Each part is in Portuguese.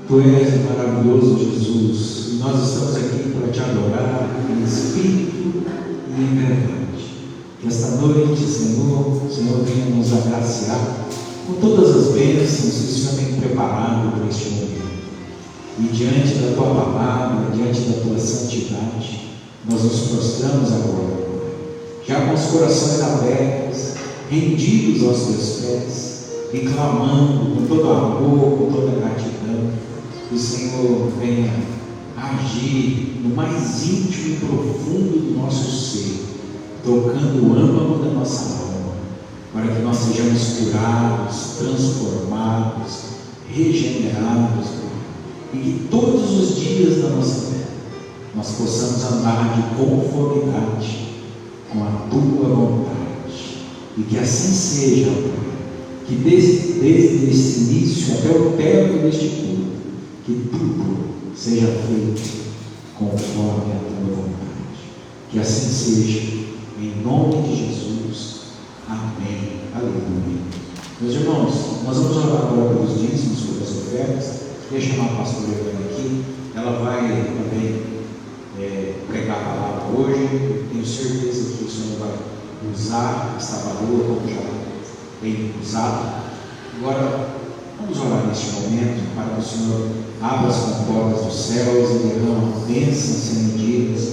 Tu és maravilhoso, Jesus, e nós estamos aqui para te adorar em espírito e em verdade. Que esta noite, Senhor, o Senhor venha nos agraciar com todas as bênçãos que o Senhor tem preparado para este momento. E diante da Tua palavra, diante da Tua santidade, nós nos prostramos agora, já com os corações abertos, rendidos aos Teus pés, e clamando com todo amor, com toda gratidão, que o Senhor venha agir no mais íntimo e profundo do nosso ser, tocando o âmago da nossa alma, para que nós sejamos curados, transformados, regenerados, e que todos os dias da nossa vida nós possamos andar de conformidade com a Tua vontade, e que assim seja, que desde esse início até o término deste culto, que tudo seja feito conforme a Tua vontade. Que assim seja, em nome de Jesus. Amém. Aleluia. Meus irmãos, nós vamos orar agora pelos dízimos, pelas ofertas. Deixa chamar a pastora Helena aqui. Ela vai também pregar a palavra hoje. Eu tenho certeza que o Senhor vai usar esta palavra como já tem usado. Agora, vamos orar neste momento para que o Senhor abra as comportas dos céus e derrame bênçãos sem medidas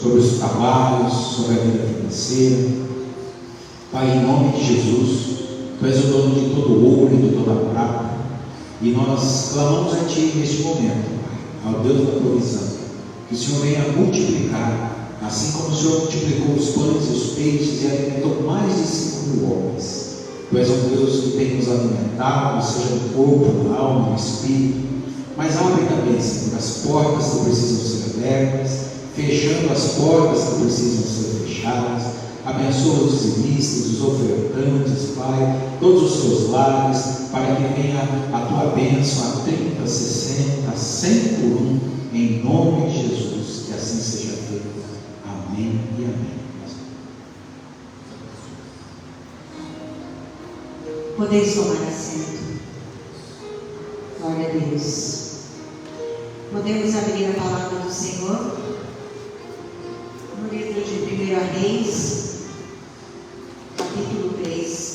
sobre os trabalhos, sobre a vida financeira. Pai, em nome de Jesus, Tu és o dono de todo ouro e de toda prata, e nós clamamos a Ti neste momento, Pai, ao Deus da provisão, que o Senhor venha multiplicar, assim como o Senhor multiplicou os pães e os peixes e alimentou mais de 5.000 homens. Tu és um Deus que tem nos alimentado, seja no corpo, na alma, no espírito, mas abre também, Senhor, as portas que precisam ser abertas, fechando as portas que precisam ser fechadas. Abençoa os dizimistas, os ofertantes, Pai, todos os seus lares, para que venha a Tua bênção a 30, 60, 100 por um, em nome de Jesus, que assim seja feito. Amém e amém. Podeis tomar assento. Glória a Deus. Podemos abrir a palavra do Senhor no livro de 1 Reis, capítulo 3.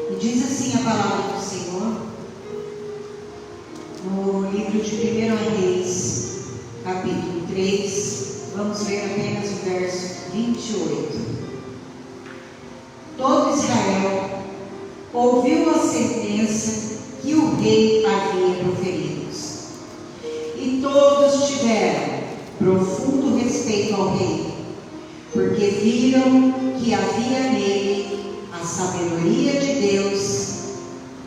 E diz assim a palavra do Senhor no livro de 1 Reis, capítulo 3, vamos ler apenas o verso 28. Todo Israel ouviu a sentença que o rei havia proferido, e todos tiveram profundo respeito ao rei, porque viram que havia nele a sabedoria de Deus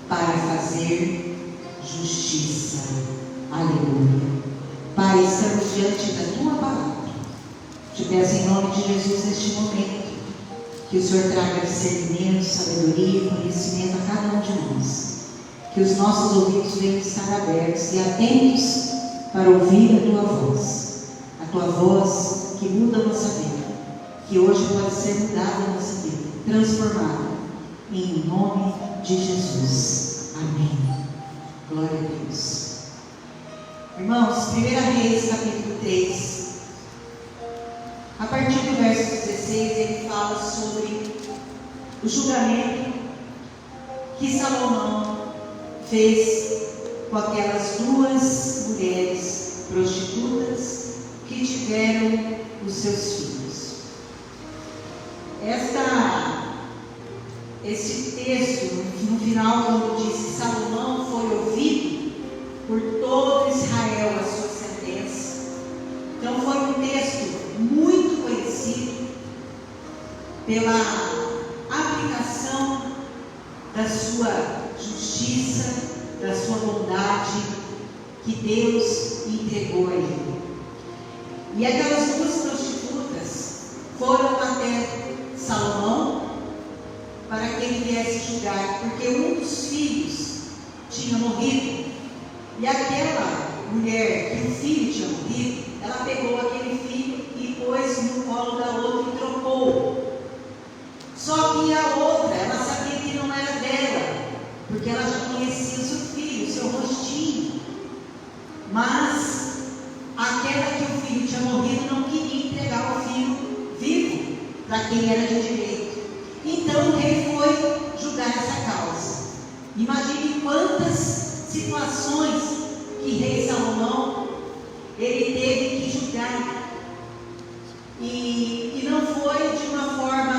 para fazer justiça. Aleluia. Pai, estamos diante da Tua palavra. Te peço em nome de Jesus neste momento, que o Senhor traga discernimento, sabedoria e conhecimento a cada um de nós. Que os nossos ouvidos venham estar abertos e atentos para ouvir a Tua voz. A Tua voz que muda a nossa vida, que hoje pode ser mudada a nossa vida, transformada, em nome de Jesus. Amém. Glória a Deus. Irmãos, 1 Reis, capítulo 3, a partir do verso 16, ele fala sobre o julgamento que Salomão fez com aquelas duas mulheres prostitutas que tiveram os seus filhos. Esse texto, no final, quando diz que Salomão foi ouvido por todo Israel a sua sentença, então foi um texto muito conhecido pela aplicação da sua justiça, da sua bondade que Deus entregou a ele. E aquelas duas prostitutas foram até Salomão para que ele viesse julgar, porque um dos filhos tinha morrido. E aquela mulher que o filho tinha morrido, ela pegou aquele filho e pôs no colo da outra e trocou. Só que a outra, ela sabia que não era dela, porque ela já conhecia o seu filho, o seu rostinho. Mas aquela que o filho tinha morrido não queria entregar o filho vivo para quem era de direito. Então o rei foi julgar essa causa. Imagine quantas situações que rei Salomão ele teve que julgar. E não foi de uma forma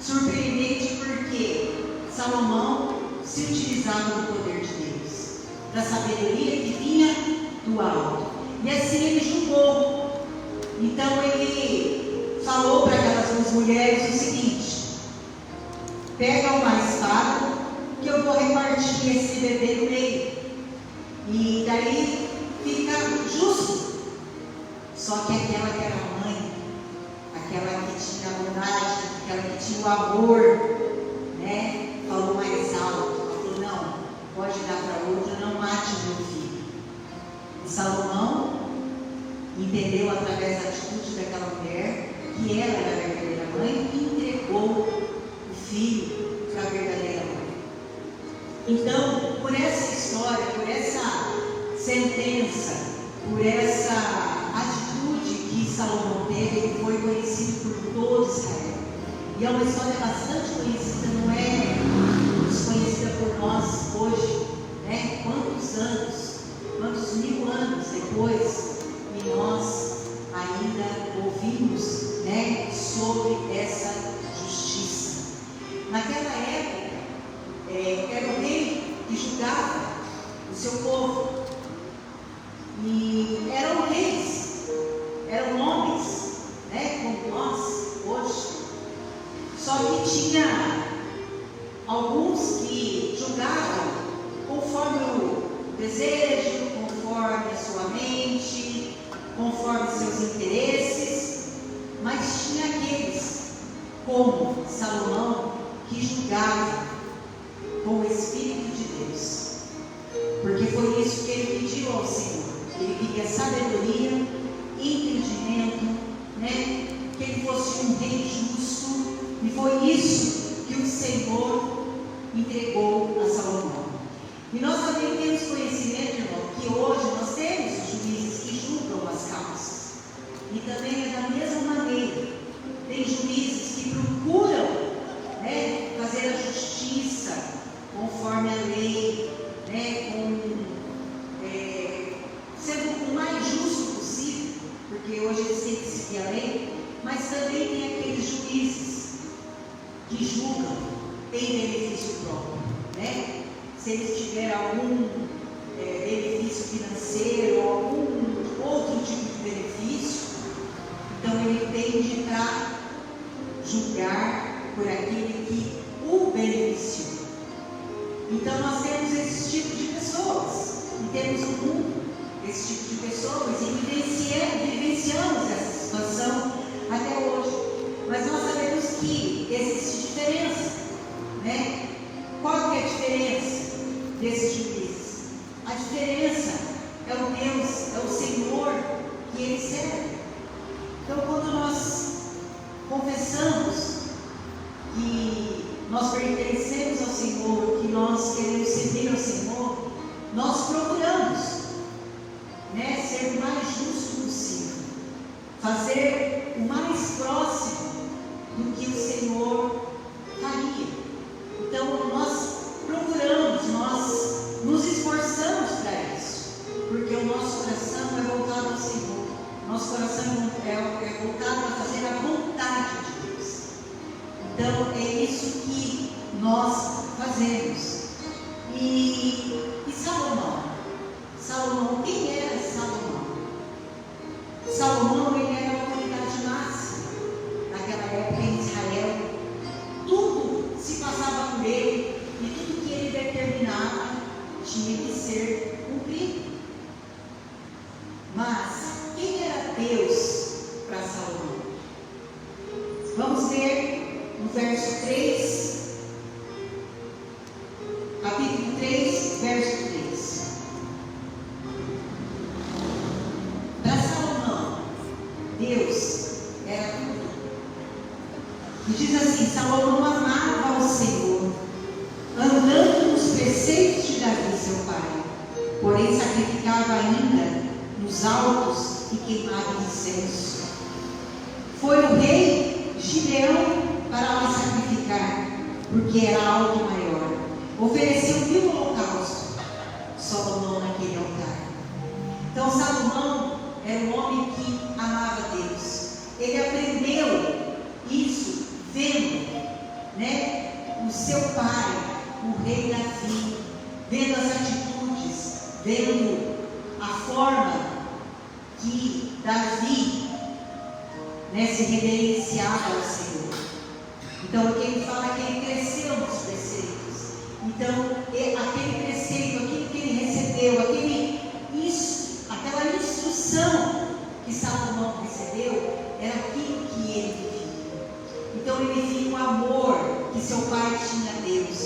surpreendente, porque Salomão se utilizava do poder de Deus, da sabedoria que vinha do alto. E assim ele julgou. Então ele falou para aquelas duas mulheres o seguinte: pega uma espada que eu vou repartir esse bebê no meio. E daí fica justo. Só que aquela que era a mãe, aquela que tinha a bondade, aquela que tinha o amor, né, falou mais alto. Ela falou: não, pode dar para outra, não mate o meu filho. E Salomão entendeu através da atitude daquela mulher que ela era a verdadeira mãe e entregou o filho para a verdadeira mãe. Então, por essa história, por essa sentença, por essa atitude que Salomão teve, ele foi conhecido por todo Israel. E é uma história bastante conhecida, não é desconhecida por nós hoje, né? Quantos anos, quantos mil anos depois, e nós ainda ouvimos, né, sobre essa justiça. Naquela época, era o rei que julgava o seu povo. E eram reis, eram homens, né, como nós hoje. Só que tinha alguns que julgavam conforme o desejo, conforme a sua mente, conforme seus interesses. Mas tinha aqueles, como Salomão, que julgavam com o Espírito de Deus. Porque foi isso que ele pediu ao Senhor. Ele queria sabedoria, entendimento, né? Que ele fosse um rei justo. E foi isso que o Senhor entregou a Salomão. E nós também temos conhecimento, irmão, que hoje nós temos juízes que julgam as causas. E também é da mesma maneira. Tem juízes que procuram, né, fazer a justiça conforme a lei, né, sendo o mais justo possível, porque hoje eles têm que seguir a lei. Mas também tem aqueles juízes que julgam em benefício próprio, né? Se eles tiverem algum benefício financeiro ou algum outro tipo de benefício, então ele tende para julgar por aquele que o beneficiou. Então nós temos esse tipo de pessoas, e temos no mundo esse tipo de pessoas, e vivenciamos essa situação até hoje. Mas nós sabemos que existe diferença, né? Qual que é a diferença desses juízes? A diferença é o Deus, é o Senhor que ele serve. Então, quando nós confessamos que nós pertencemos ao Senhor, que nós queremos servir ao Senhor, nós procuramos, né, ser o mais justo possível, fazer o mais próximo do que o Senhor faria. Então nós procuramos, nós nos esforçamos para isso, porque o nosso coração é voltado ao Senhor, nosso coração é voltado a fazer a vontade de Deus. Então é isso que nós fazemos. E Salomão, quem era Salomão? Salomão, ele era a autoridade máxima naquela época em Israel. Tudo se passava por ele, e tudo que ele determinava tinha que ser cumprido. Mas quem era Deus Deus era tudo. E diz assim: Salomão amava ao Senhor, andando nos preceitos de Davi, seu pai, porém sacrificava ainda nos altos e queimava incenso. Foi o rei Gideão para lá sacrificar, porque era alto e maior. Ofereceu 1000 holocaustos, Salomão naquele altar. Então Salomão era um homem que amava Deus. Ele aprendeu isso vendo, o seu pai, o rei Davi, vendo as atitudes, vendo a forma que Davi se reverenciava ao Senhor. Então, o que ele fala é que ele cresceu nos preceitos. Então, aquele preceito, aquilo que ele recebeu, aquela instrução que Salomão recebeu, era aquilo que ele vivia. Então, ele via o amor que seu pai tinha a Deus,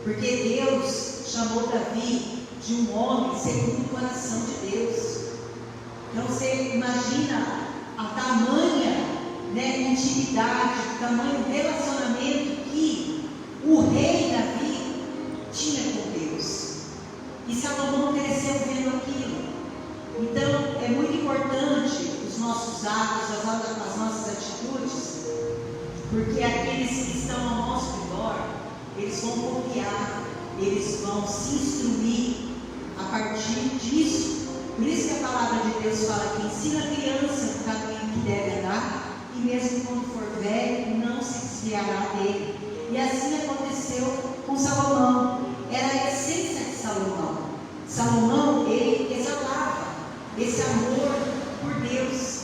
porque Deus chamou Davi de um homem segundo o coração de Deus. Então, você imagina a tamanha intimidade, o tamanho relacionamento que o rei Davi tinha com Deus. E Salomão cresceu vendo aquilo. Então, é muito importante os nossos atos, as nossas atitudes, porque aqueles que estão ao nosso redor, eles vão copiar, eles vão se instruir a partir disso. Por isso que a palavra de Deus fala que ensina a criança o caminho que deve andar, e mesmo quando for velho, não se desviará dele. E assim aconteceu com Salomão. Era a essência de Salomão. Salomão, ele exalava esse amor por Deus.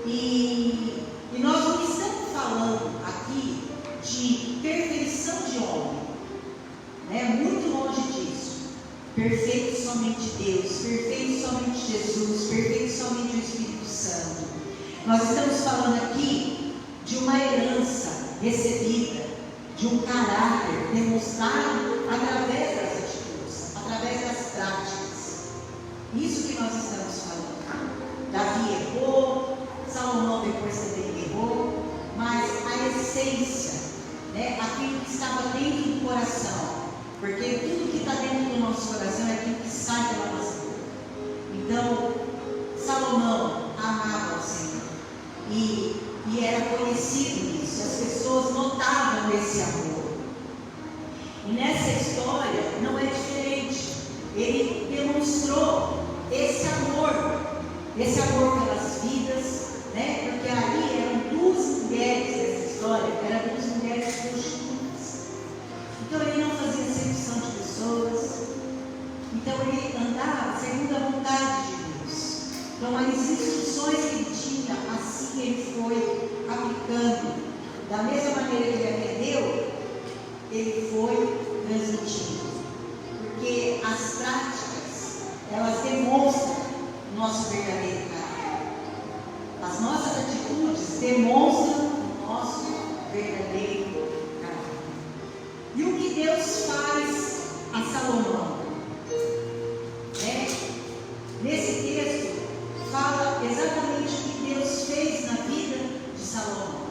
E nós não estamos falando aqui de perfeição de homem, muito longe disso. Perfeito somente Deus, perfeito somente Jesus, perfeito somente o Espírito Santo. Nós estamos falando aqui de uma herança recebida, de um caráter demonstrado através das atitudes, através das práticas. Isso que nós estamos falando. Davi errou, Salomão depois também errou, mas a essência, aquilo que estava dentro do coração, porque tudo que está dentro do nosso coração é aquilo que sai pela nossa boca. Então, Salomão amava o Senhor e era conhecido isso, as pessoas notavam esse amor. E nessa história não é diferente. Ele demonstrou esse amor pelas vidas, porque ali eram 2 mulheres nessa história, eram 2 mulheres prostitutas. Então ele não fazia acepção de pessoas, então ele andava segundo a vontade de Deus. Então as instruções que ele tinha, assim ele foi aplicando. Da mesma maneira que ele aprendeu, ele foi transmitindo. Porque as práticas, elas demonstram o nosso verdadeiro caráter. As nossas atitudes demonstram o nosso verdadeiro caráter. E o que Deus faz a Salomão? Nesse texto, fala exatamente o que Deus fez na vida de Salomão.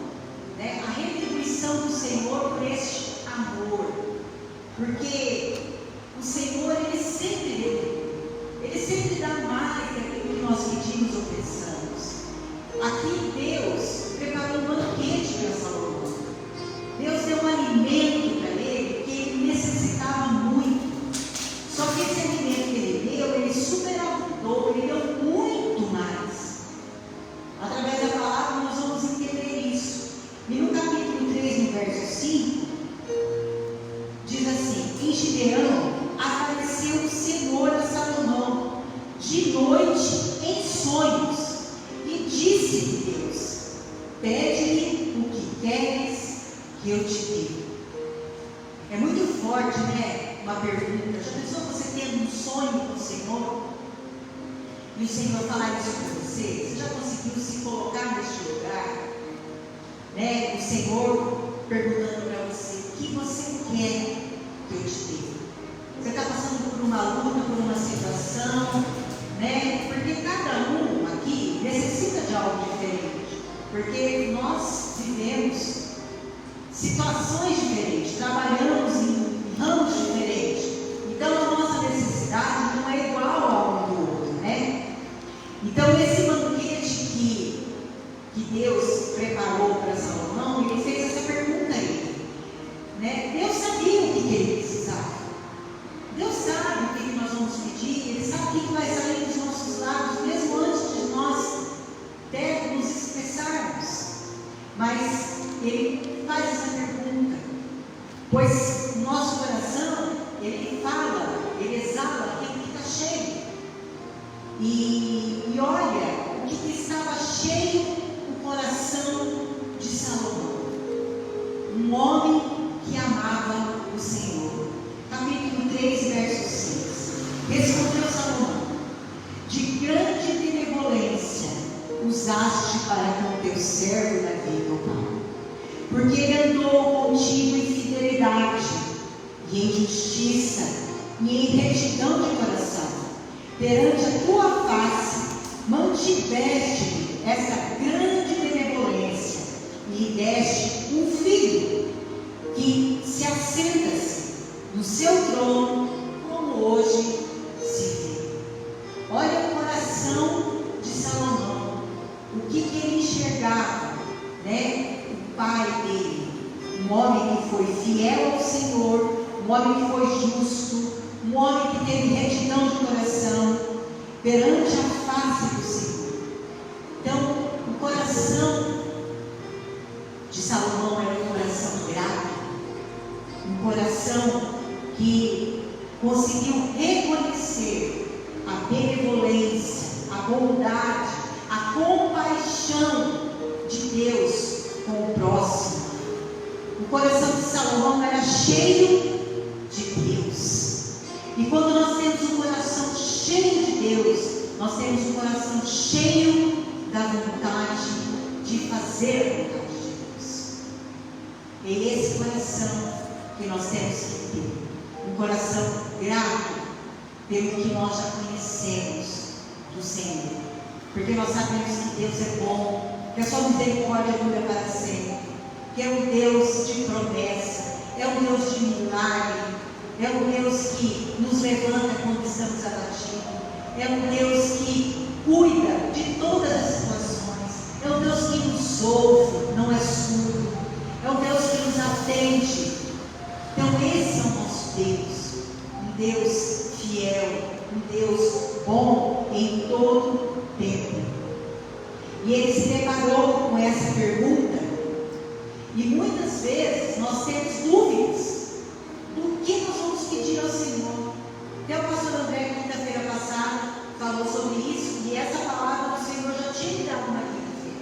A retribuição do Senhor por este amor. Porque o Senhor, Ele sempre dá mais daquilo que nós pedimos ou pensamos. Aqui Deus preparou um banquete para Salomão. Deus deu um alimento para ele que ele necessitava muito. Só que esse alimento que ele deu, ele superabundou, ele deu muito mais. Através da palavra nós vamos entender isso. E no capítulo 3, no verso 5, diz assim: em Gibeão apareceu o Senhor a Salomão de noite em sonhos, e disse-lhe Deus: pede-me o que queres que eu te dê. É muito forte, uma pergunta. Já pensou você tendo um sonho com o Senhor? E o Senhor falar isso para você? Você já conseguiu se colocar neste lugar? O Senhor perguntando para você: o que você quer que eu te dê? Você está passando por uma luta, por uma situação, porque cada um aqui necessita de algo diferente. porque nós vivemos situações diferentes, trabalhamos em ramos diferentes, então a nossa necessidade não é igual ao do outro, né? Então esse banquete que Deus preparou para Salomão, ele fez essa pergunta a ele, né? Deus sabia o que ele precisava, Deus sabe o que nós vamos pedir, Ele sabe o que vai sair dos nossos lábios, mesmo antes de nós nos expressarmos, mas Ele faz essa pergunta, pois o nosso coração, ele fala, ele exala aquilo que está cheio, e olha o que estava cheio o coração de Salomão, um homem que amava o Senhor. Capítulo 3, verso 6. Respondeu Salomão: de grande benevolência usaste para com teu servo Davi, meu pai, porque ele andou contigo em fidelidade, e em justiça, e em retidão de coração. Perante a tua face, mantiveste esta grande benevolência, e lhe deste um filho, que se assenta-se no seu trono, como hoje se vê. Olha o coração de Salomão, o que ele enxergava, né? O pai dele, um homem que foi fiel ao Senhor, um homem que foi justo, um homem que teve retidão de coração perante a face do Senhor. Então, o coração de Salomão era um coração grato, um coração que conseguiu reconhecer a benevolência, a bondade, a compaixão de Deus com o próximo. O coração de Salomão era cheio de Deus. E quando nós temos um coração cheio de Deus, nós temos um coração cheio da vontade de fazer a vontade de Deus. É esse coração que nós temos que ter. Um coração grato pelo que nós já conhecemos do Senhor. Porque nós sabemos que Deus é bom, que a sua misericórdia dura para sempre, que é um Deus de promessa, é um Deus de milagre, é um Deus que nos levanta quando estamos abatidos, é um Deus que cuida de todas as situações, é um Deus que nos ouve, não é surdo, é um Deus que nos atende. Então esse é o nosso Deus, um Deus fiel, um Deus bom em todo tempo. E ele se deparou com essa pergunta, e muitas vezes nós temos dúvidas do que nós vamos pedir ao Senhor. Até o pastor André, quinta-feira passada, falou sobre isso, e essa palavra do Senhor já tinha me dado na quinta-feira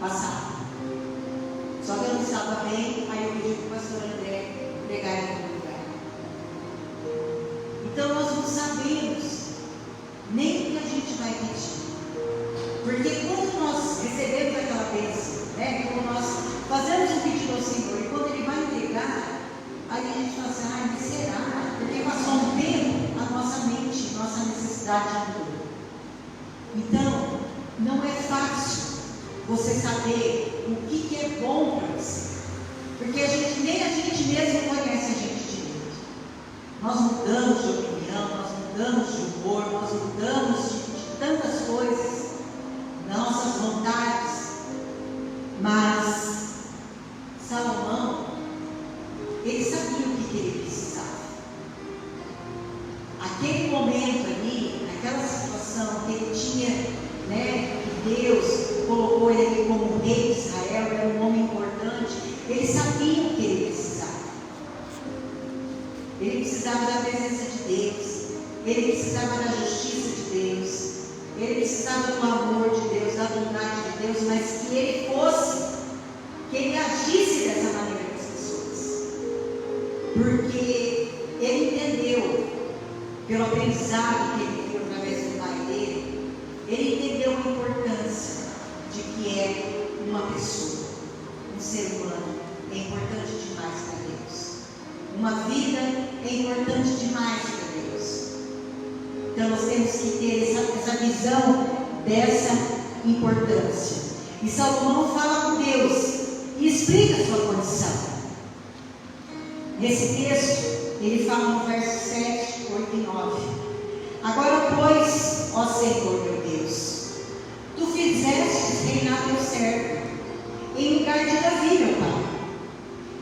passada. Só que eu não estava bem, aí eu pedi para o pastor André pregar em outro lugar. Então nós não sabemos nem o que a gente vai pedir. Porque quando nós recebemos aquela bênção, né, quando nós fazemos um pedido ao Senhor, e quando Ele vai entregar, aí a gente fala assim, mas será? Porque passou um tempo, a nossa mente, nossa necessidade mudou. Então, não é fácil você saber o que é bom para você. Porque nem a gente mesmo conhece a gente direito. Nós mudamos de opinião, nós mudamos de humor, nós mudamos de tantas coisas, nossas vontades. Mas Salomão, ele sabia o que ele precisava. Aquele momento ali, naquela situação que ele tinha, né, que Deus colocou ele como rei de Israel, era um homem importante, ele sabia o que ele precisava. Ele precisava da presença de Deus, ele precisava da justiça de Deus, ele precisava do amor de Deus, da bondade de Deus, mas que ele fosse, que ele agisse dessa maneira com as pessoas. Porque ele entendeu, pelo aprendizado que ele viu através do pai dele, ele entendeu a importância de que é uma pessoa, um ser humano, é importante demais para Deus. Uma vida é importante demais para Deus. Então nós temos que ter essa visão dessa importância. E Salomão fala com Deus e explica a sua condição. Nesse texto, ele fala no verso 7, 8 e 9: Agora, pois, ó Senhor meu Deus, tu fizestes reinar teu servo em lugar de Davi, meu pai.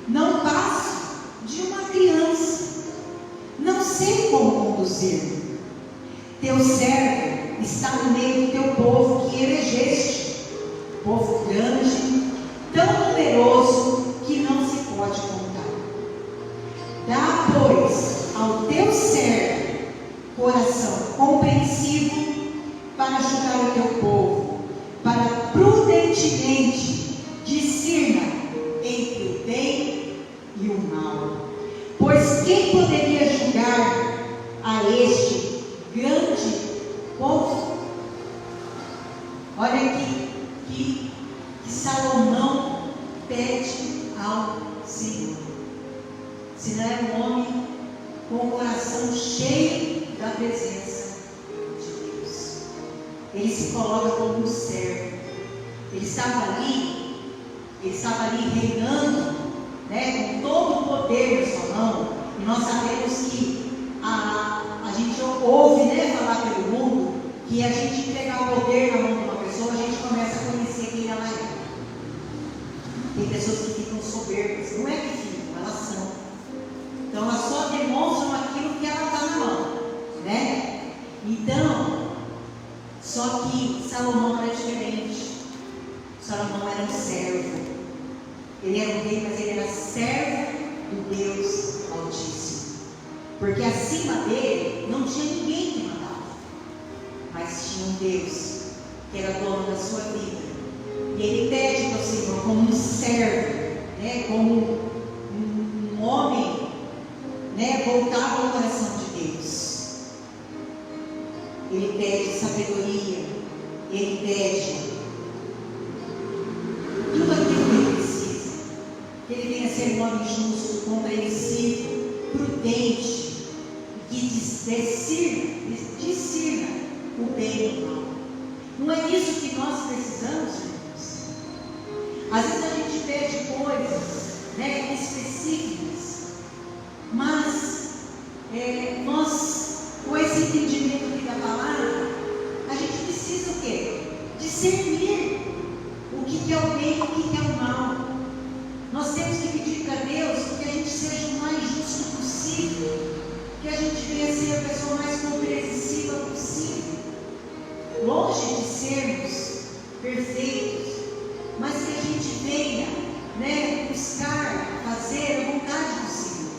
Não passo de uma criança, não sei como conduzir. Teu servo está no meio do teu povo que elegeste, povo grande, tão numeroso que não se pode contar. Dá, pois, ao teu servo coração compreensivo para ajudar o teu povo, para prudentemente discirna entre o bem e o mal. Pois quem poderia julgar a este grande povo? Olha aqui que Salomão pede ao Senhor. Se não é um homem com o coração cheio da presença de Deus, ele se coloca como um servo. Ele estava ali reinando, né, com todo o poder na sua mão. E nós sabemos que a gente ouve, né, falar pelo mundo que a gente entregar o poder na mão de uma pessoa, a gente começa a conhecer quem ela é. Tem pessoas que ficam soberbas, não é que ficam, elas são. Então elas só demonstram aquilo que ela está na mão, né? Então, só que Salomão era diferente. Salomão era um servo. Ele era um rei, mas ele era servo do Deus Altíssimo. Porque acima dele não tinha ninguém que mandava, mas tinha um Deus que era dono da sua vida. E ele pede ao Senhor como um servo, né, como um homem, né, voltado ao coração de Deus. Ele pede sabedoria, ele pede tudo aquilo que ele precisa. Que ele venha ser um homem justo, compreensivo, prudente, que discirna o bem e o mal. Não é isso que nós precisamos, irmãos? Às vezes a gente pede coisas, né, específicas, mas nós, com esse entendimento aqui da palavra, a gente precisa o quê? Discernir o que é o bem e o que é o mal. Nós temos que pedir para Deus que a gente seja o mais justo possível, que a gente venha ser a pessoa mais compreensiva possível, longe de sermos perfeitos, mas que a gente venha, né, buscar fazer a vontade do Senhor,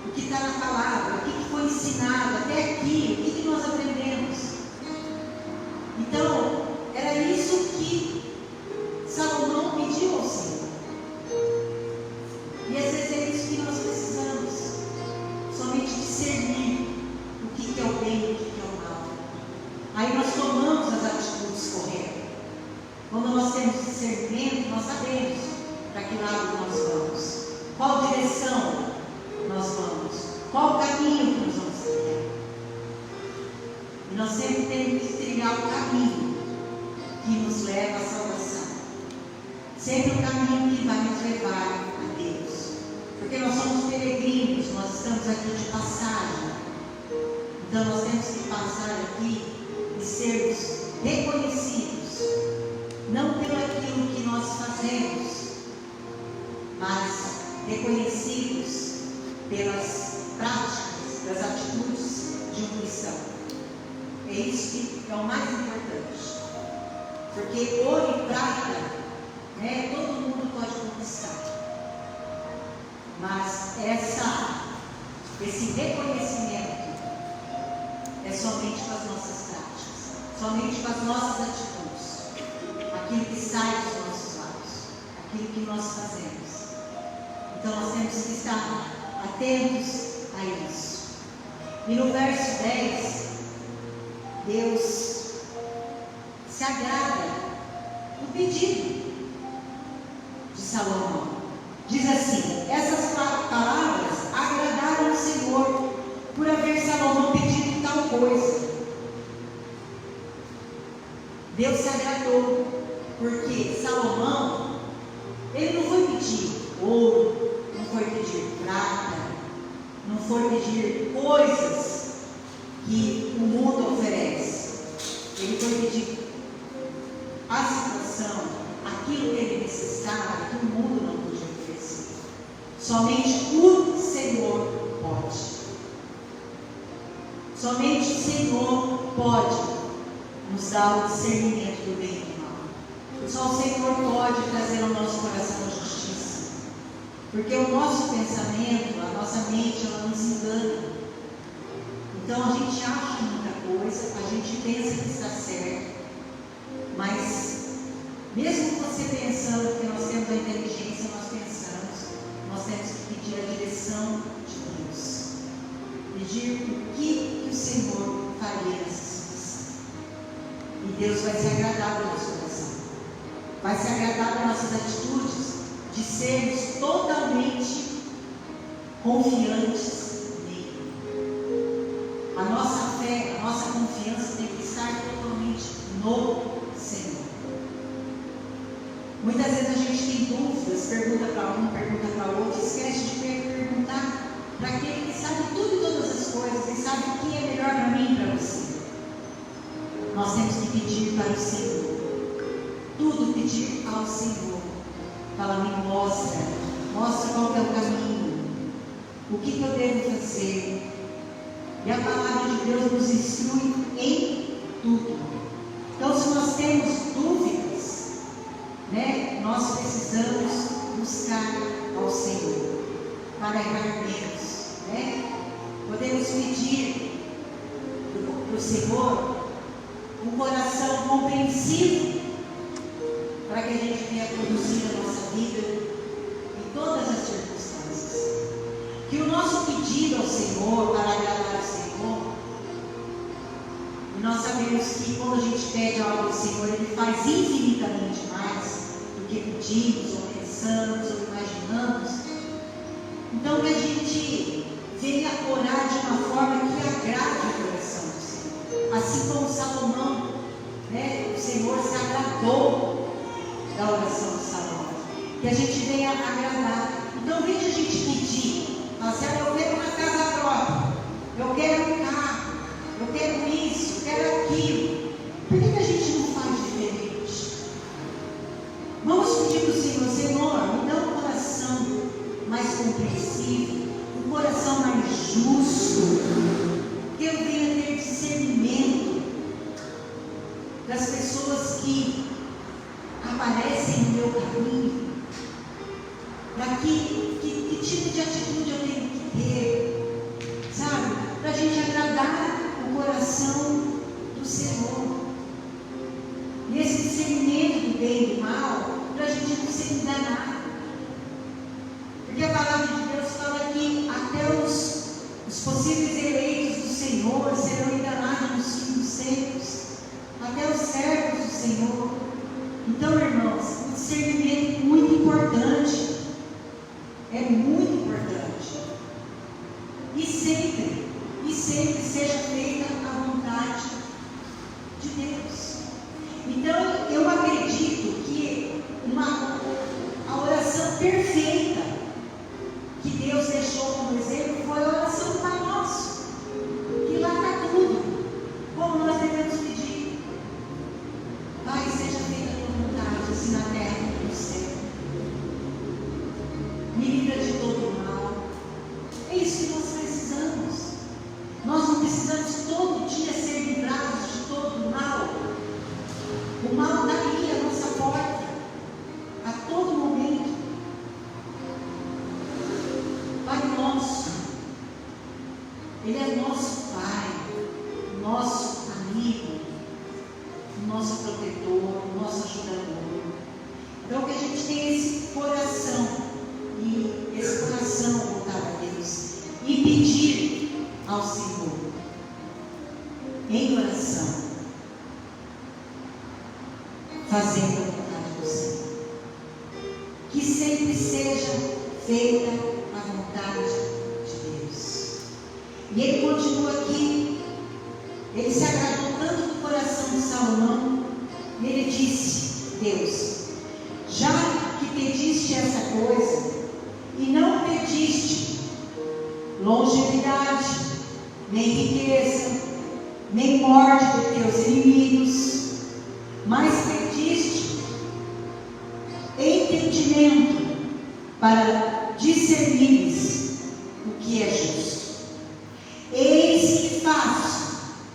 o que está na palavra, o que foi ensinado até aqui, o que nós aprendemos. Então, era isso que Salomão pediu ao Senhor. E às vezes é isso que nós precisamos, somente discernir o que é o bem e o que é o mal. Aí nós tomamos as atitudes corretas. Quando nós temos discernimento, nós sabemos para que lado nós vamos, qual direção nós vamos, qual caminho que nós vamos trilhar. E nós sempre temos que trilhar o caminho que nos leva à salvação, sempre o caminho que vai nos levar a Deus, porque nós somos peregrinos, nós estamos aqui de passagem. Então nós temos que passar aqui e sermos reconhecidos, não pelo aquilo que nós fazemos, mas reconhecidos pelas práticas, das atitudes de um cristão. É isso que é o mais importante, porque ouro e prata, né, todo mundo pode conquistar, mas esse reconhecimento é somente com as nossas práticas, somente com as nossas atitudes, aquilo que sai dos nossos lábios, aquilo que nós fazemos. Então nós temos que estar atentos a isso. E no verso 10, Deus se agrada do pedido de Salomão. Diz assim: essas palavras agradaram o Senhor por haver Salomão pedido tal coisa. Deus se agradou. Porque Salomão, ele não foi pedir ouro, não foi pedir prata, não foi pedir coisas que o mundo oferece. Ele foi pedir a situação, aquilo que ele necessitava, que o mundo não podia oferecer. Somente o Senhor pode. Somente o Senhor pode nos dar o discernimento do bem e do mal. Só o Senhor pode trazer ao nosso coração a justiça. Porque o nosso pensamento, a nossa mente, ela nos engana. Então a gente acha muita coisa, a gente pensa que está certo, mas mesmo você pensando que nós temos a inteligência, nós temos que pedir a direção de Deus. Pedir o que o Senhor faria nessa situação. E Deus vai se agradar do nosso coração. Vai se agradar das nossas atitudes, de sermos totalmente confiantes nele. A nossa fé, a nossa confiança tem que estar totalmente no Senhor. Muitas vezes a gente tem dúvidas, pergunta para um, pergunta para outro, esquece de perguntar para aquele que sabe tudo e todas as coisas, e sabe o que é melhor para mim e para você. Nós temos que pedir para o Senhor. Tudo pedir ao Senhor. Fala, me mostra qual é o caminho, o que eu devo fazer. E a palavra de Deus nos instrui em tudo. Então, se nós temos dúvidas, nós precisamos buscar ao Senhor para errar menos. Podemos pedir para o Senhor um coração compreensivo, para que a gente venha conduzir a nossa vida em todas as circunstâncias. Que o nosso pedido ao Senhor, para agradar ao Senhor, e nós sabemos que quando a gente pede algo ao Senhor, Ele faz infinitamente mais do que pedimos, ou pensamos, ou imaginamos. Então que a gente venha orar de uma forma que agrade o coração do Senhor. Assim como Salomão, o Senhor se agradou da oração de Salomão. Que a gente venha agradar. Então, em vez de a gente pedir, eu quero uma casa própria, eu quero um carro, eu quero isso, eu quero aquilo. Por que a gente não faz diferente? Vamos pedir para o Senhor, Senhor, me dá um coração mais compreensivo, um coração mais justo, que eu venha ter discernimento das pessoas que aparecem no meu caminho, para que tipo de atitude eu tenho que ter, sabe? Para a gente agradar o coração do Senhor. E esse discernimento do bem e do mal, para a gente não ser enganado. Porque a palavra de Deus fala que até os possíveis eleitos do Senhor serão enganados nos fins dos tempos, até os servos do Senhor. Então, irmãos, o discernimento é muito importante. É muito importante. E sempre seja feita a vontade de Deus. Então, eu acredito que a oração perfeita que Deus deixou como exemplo foi a oração do Pai Nosso. Que lá está tudo. Como nós devemos pedir. Pai, seja feita a tua vontade, assim na terra como no céu. Me livra de todo mal. É isso que nós precisamos. Nós não precisamos todo dia ser livrados de todo mal. O mal está aí à nossa porta, a todo momento. Pai nosso, Ele é nosso Pai, nosso amigo, nosso protetor, nosso ajudador. Então que a gente tenha esse coração, e esse coração voltado a Deus, e pedir ao Senhor, em oração, fazendo a vontade do Senhor. Que sempre seja feita a vontade de Deus. E ele continua aqui, ele se agradou tanto do coração de Salomão, e ele disse, Deus, já que pediste essa coisa, e não pediste longevidade, nem riqueza, nem morte de teus inimigos, mas pediste entendimento para discernires o que é justo. Eis que faço,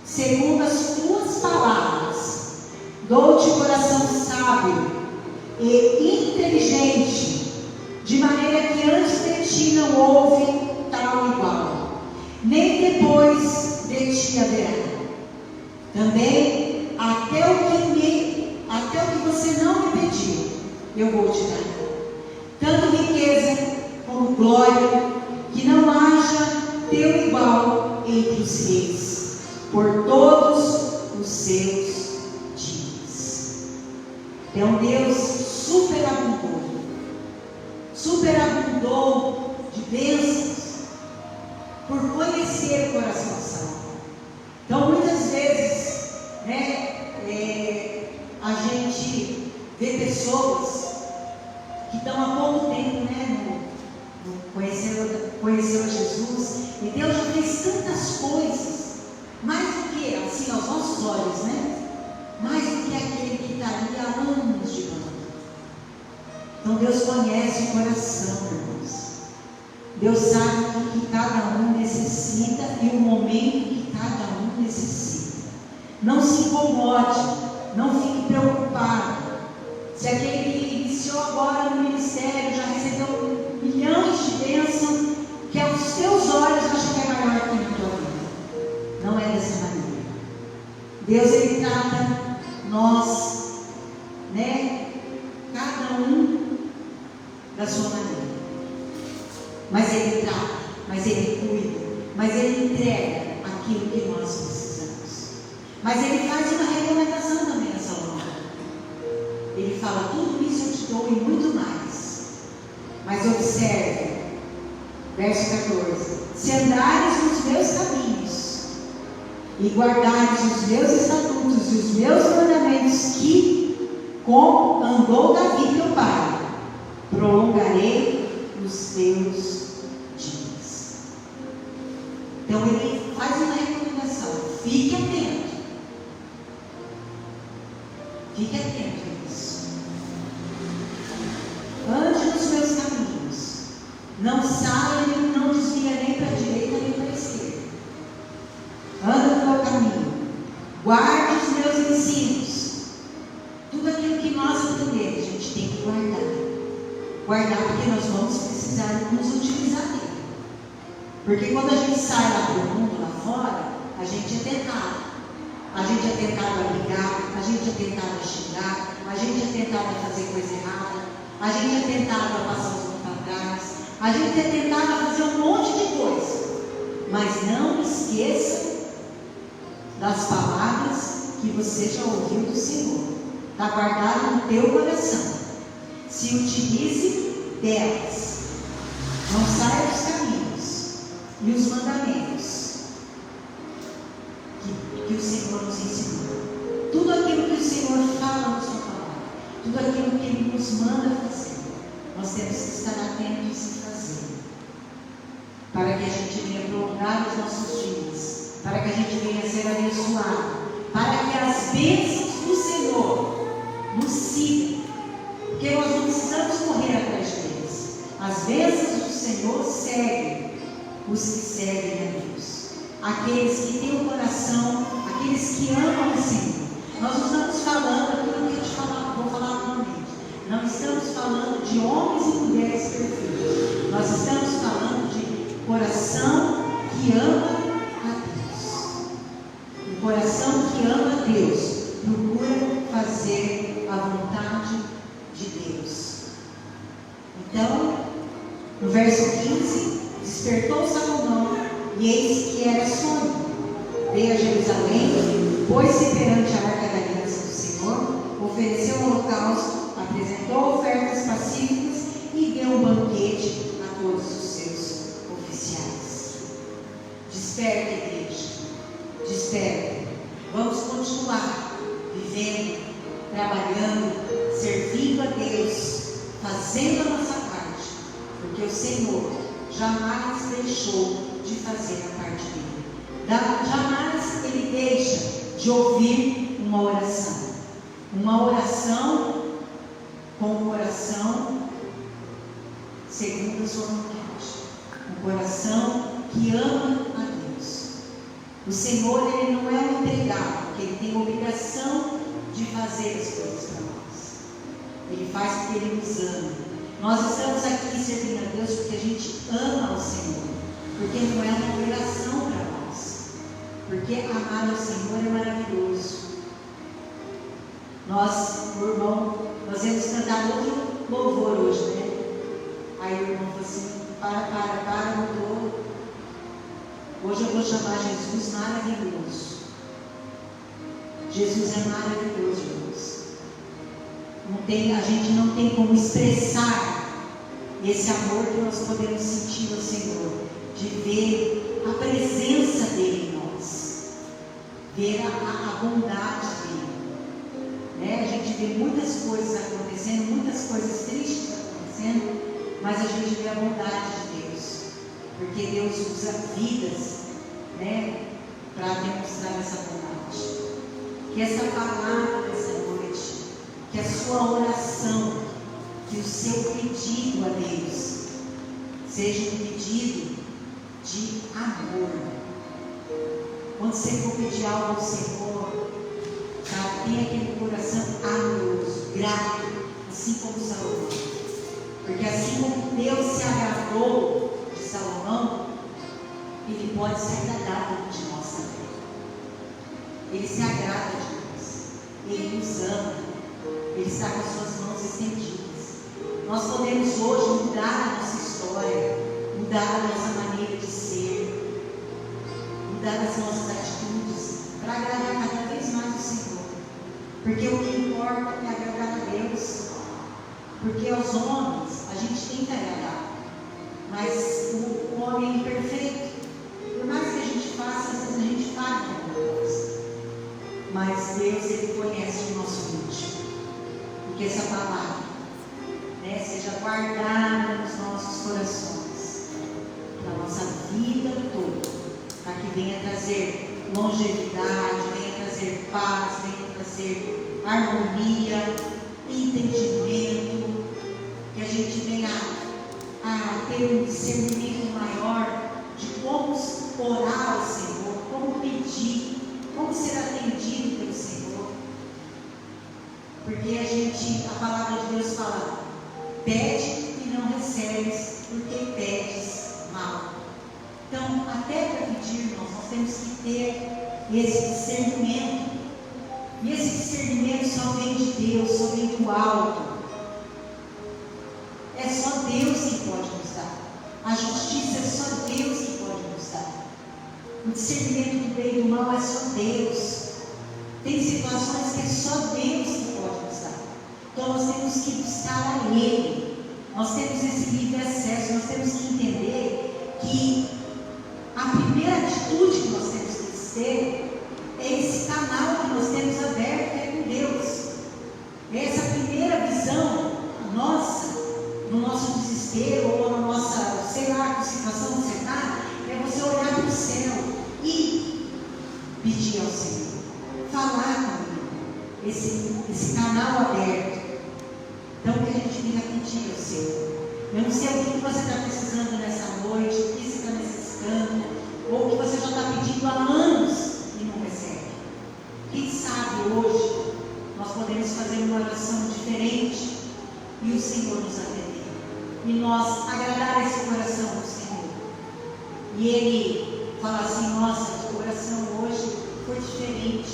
segundo as tuas palavras, dou-te coração sábio e inteligente, de maneira que antes de ti não houve tal igual, nem depois de ti haverá. Também até o que você não me pediu, eu vou te dar, tanto riqueza como glória, que não haja teu igual entre os reis, por todos os seus dias. É um Deus superabundou de bênçãos por conhecer o coração santo. Então, muitas vezes, a gente vê pessoas que estão há pouco tempo, conheceu Jesus, e Deus já fez tantas coisas, mais do que, assim, aos nossos olhos, mais do que aquele que está ali há anos de ano. Então Deus conhece o coração, irmãos. Deus sabe o que cada um necessita e o momento que cada um necessita. Não se incomode, não fique preocupado. Se aquele que iniciou agora no ministério já recebeu milhões de bênçãos, que aos teus olhos acha que é maior que a tua vida. Não é dessa maneira. Deus, Ele trata nós, cada um da sua maneira. Mas Ele trata, mas Ele cuida, mas Ele entrega aquilo que nós precisamos. Mas Ele faz uma recomendação também a Salomão. Ele fala: tudo isso eu te dou e muito mais. Mas observe, verso 14: se andares nos meus caminhos e guardares os meus estatutos e os meus mandamentos, que, como andou Davi teu pai, prolongarei os teus dias. Então ele faz uma recomendação: fique atento. Fique atento a isso. Ande nos meus caminhos. Não saia e não desvia nem para a direita nem para a esquerda. Anda no meu caminho. Guarde os meus ensinos. Tudo aquilo que nós aprendemos, a gente tem que guardar. Guardar, porque nós vamos precisar nos utilizar dele. Porque quando a gente sai lá para o mundo, lá fora, a gente é tentado. A gente é tentado a brigar, a gente é tentado a xingar, a gente é tentado a fazer coisa errada, a gente é tentado a passar os mãos para trás, a gente é tentado a fazer um monte de coisa. Mas não esqueça das palavras que você já ouviu do Senhor. Está guardado no teu coração. Se utilize delas. Não saia dos caminhos e os mandamentos que o Senhor nos ensinou. Tudo aquilo que o Senhor fala na sua palavra, tudo aquilo que Ele nos manda fazer, nós temos que estar atentos e fazer, para que a gente venha prolongar os nossos dias, para que a gente venha ser abençoado, para que as bênçãos do Senhor nos sigam, porque nós não precisamos correr atrás deles. As bênçãos do Senhor seguem os que seguem a Deus, aqueles que têm o coração, aqueles que amam o Senhor. Nós não estamos falando aquilo que eu te falar, vou falar novamente. Não estamos falando de homens e mulheres perfeitos. Nós estamos falando de coração que ama a Deus. Um coração que ama a Deus procura fazer a vontade de Deus. Então, no verso 15, despertou Salomão, e eis que era sonho. Veio a Jerusalém, pôs-se perante a arca da aliança do Senhor, ofereceu um holocausto, apresentou ofertas pacíficas e deu um banquete a todos os seus oficiais. Desperta, igreja, desperta. Vamos continuar vivendo, trabalhando, servindo a Deus, fazendo a nossa parte, porque o Senhor jamais deixou de fazer a parte dele. Jamais ele deixa de ouvir uma oração. Uma oração com o coração segundo a sua vontade. Um coração que ama a Deus. O Senhor, ele não é um empregado, porque ele tem a obrigação de fazer as coisas para nós. Ele faz porque ele nos ama. Nós estamos aqui servindo a Deus porque a gente ama o Senhor, porque não é uma obrigação para nós, porque amar ao Senhor é maravilhoso. Nós, o irmão, nós íamos cantar outro louvor hoje, né? Aí o irmão falou assim: para, mudou. Hoje eu vou chamar Jesus maravilhoso. Jesus é maravilhoso, irmãos. A gente não tem como expressar esse amor que nós podemos sentir ao Senhor, de ver a presença dele em nós, ver a bondade dele. Né? A gente vê muitas coisas acontecendo, muitas coisas tristes acontecendo, mas a gente vê a bondade de Deus, porque Deus usa vidas, né, para demonstrar essa bondade. Que essa palavra dessa noite, que a sua oração, que o seu pedido a Deus seja um pedido de amor. Quando você for pedir algo ao Senhor, sabe, tem aquele coração amoroso, grato, assim como Salomão. Porque assim como Deus se agradou de Salomão, ele pode se agradar de nós também. Ele se agrada de nós, ele nos ama, ele está com as suas mãos estendidas. Nós podemos hoje mudar a nossa história, mudar a nossa maneira de ser, mudar as nossas atitudes, para agradar cada vez mais o Senhor. Porque o que importa é agradar a Deus. Porque aos homens a gente tem que agradar, mas o homem é imperfeito. Por mais que a gente faça, às vezes a gente falha em alguma coisa. Mas Deus, ele conhece o nosso íntimo. E que essa palavra, né, seja guardada nos nossos corações, na nossa vida toda, para que venha trazer longevidade, venha trazer paz, venha trazer harmonia, entendimento, que a gente venha a ter um discernimento maior de como orar ao Senhor, como pedir, como ser atendido pelo Senhor. Porque a palavra de Deus fala: pede e não recebes, porque pedes mal. Então, até para pedir, nós temos que ter esse discernimento. E esse discernimento só vem de Deus, só vem do alto. É só Deus que pode nos dar. A justiça é só Deus que pode nos dar. O discernimento do bem e do mal é só Deus. Tem situações que é só Deus que pode nos dar. Então nós temos que buscar a Ele. Nós temos esse livre acesso. Nós temos que entender que a primeira atitude que nós temos que ter é esse canal que nós temos aberto, que é com Deus. Essa primeira visão nossa, no nosso desespero, ou na nossa, sei lá, que situação você está, é você olhar para o céu e pedir ao Senhor, falar com Ele, esse canal aberto. Então que a gente venha pedir ao Senhor. Eu não sei o que você está precisando nessa noite, o que você está necessitando, ou o que você já está pedindo há anos e não recebe. Quem sabe hoje nós podemos fazer uma oração diferente e o Senhor nos atender, e nós agradar esse coração do Senhor. E Ele fala assim: nossa, que oração hoje foi diferente,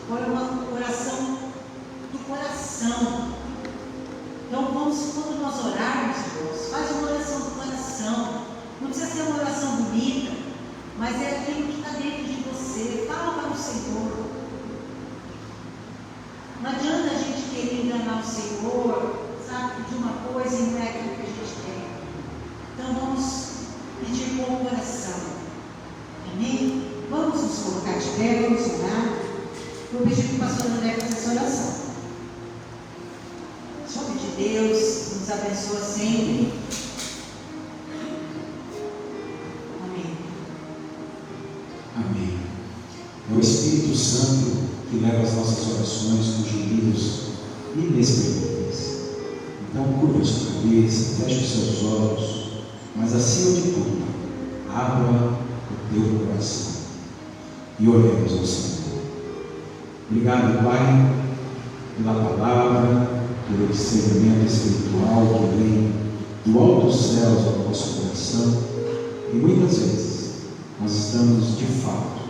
foi uma oração do coração. Então quando nós orarmos, Deus, faz uma oração do coração. Não precisa ser uma oração bonita, mas é aquilo que está dentro de você. Fala para o Senhor. Não adianta a gente querer enganar o Senhor, sabe, pedir uma coisa e não é aquilo que a gente quer. Então vamos pedir com o coração. Amém? Vamos nos colocar de pé, vamos orar. Vou pedir para o pastor André fazer essa oração. Só pedir. Deus nos abençoa sempre. Amém. Amém. É o Espírito Santo que leva as nossas orações com gemidos inexprimíveis. Então, curva a sua cabeça, feche os seus olhos, mas acima de tudo, abra o teu coração e oremos ao Senhor. Obrigado, Pai, pela palavra, pelo discernimento espiritual que vem do alto dos céus ao nosso coração. E muitas vezes nós estamos de fato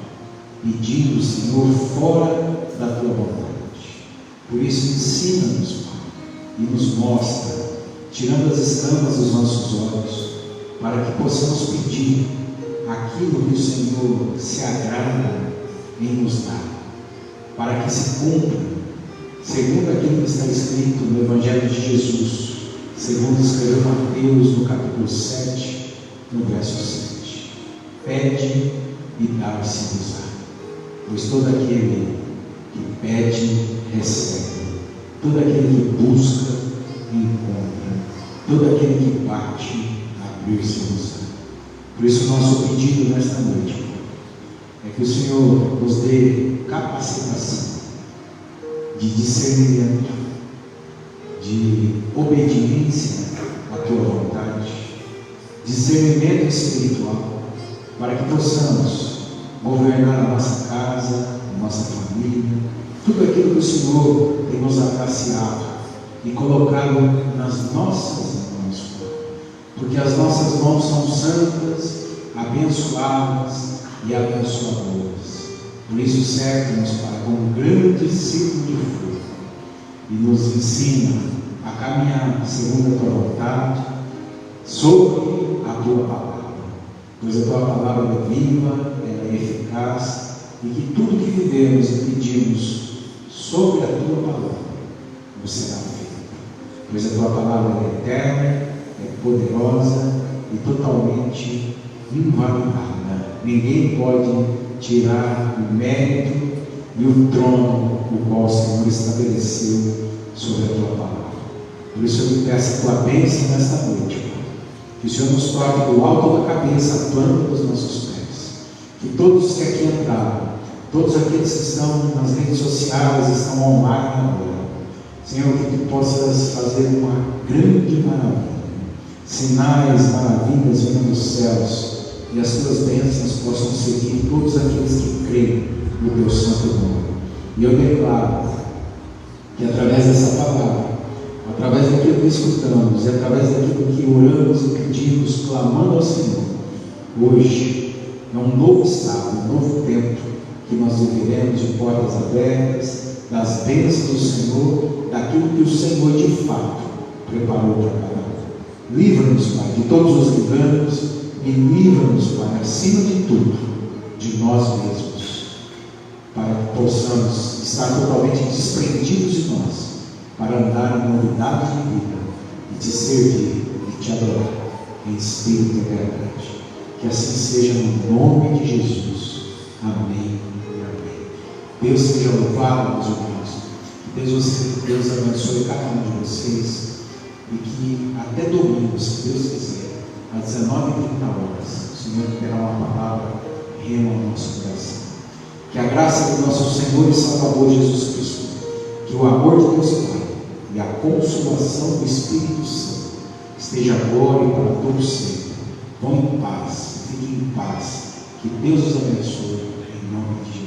pedindo, Senhor, fora da tua vontade. Por isso, ensina-nos, Pai, e nos mostra, tirando as escamas dos nossos olhos, para que possamos pedir aquilo que o Senhor se agrada em nos dar, para que se cumpra, segundo aquilo que está escrito no Evangelho de Jesus, segundo escreveu Mateus no capítulo 7, no verso 7. Pede e dar-se-vos-á, pois todo aquele que pede, recebe, todo aquele que busca, encontra, todo aquele que bate, abrir-se-vos-á. Por isso o nosso pedido nesta noite é que o Senhor nos dê capacitação de discernimento, de obediência à tua vontade, discernimento espiritual, para que possamos governar a nossa casa, a nossa família, tudo aquilo que o Senhor tem nos agraciado e colocado nas nossas mãos, porque as nossas mãos são santas, abençoadas e abençoadoras. Por isso, serve-nos para com um grande ciclo de fruto e nos ensina a caminhar segundo a tua vontade, sobre a tua palavra, pois a tua palavra é viva, ela é eficaz, e que tudo que vivemos e pedimos sobre a tua palavra nos será feito, pois a tua palavra é eterna, é poderosa e totalmente invalidada. Ninguém pode tirar o mérito e o trono o qual o Senhor estabeleceu sobre a tua palavra. Por isso eu te peço a tua bênção nesta noite, Pai. Que o Senhor nos toque do alto da cabeça à planta dos nossos pés. Que todos que aqui entraram, todos aqueles que estão nas redes sociais, estão online agora, Senhor, que tu possas fazer uma grande maravilha, sinais, maravilhas vindos dos céus, e as tuas bênçãos possam seguir todos aqueles que creem no teu santo nome. E eu declaro que através dessa palavra, através daquilo que escutamos, e através daquilo que oramos e pedimos, clamando ao Senhor, hoje é um novo estado, um novo tempo, que nós viveremos de portas abertas, das bênçãos do Senhor, daquilo que o Senhor de fato preparou para cada um. Livra-nos, Pai, de todos os livramos, e livra-nos, Pai, acima de tudo, de nós mesmos, para que possamos estar totalmente desprendidos de nós, para andar em novidade de vida, e te servir e te adorar em espírito e verdade. Que assim seja no nome de Jesus. Amém e amém. Deus seja louvado, meus irmãos. Que Deus abençoe cada um de vocês, e que até domingo, se Deus quiser, às 19h30, o Senhor terá uma palavra rema ao nosso coração. Que a graça do nosso Senhor e Salvador Jesus Cristo, que o amor de Deus Pai e a consolação do Espírito Santo esteja agora e para todos sempre. Vão em paz, fiquem em paz. Que Deus os abençoe, em nome de Jesus.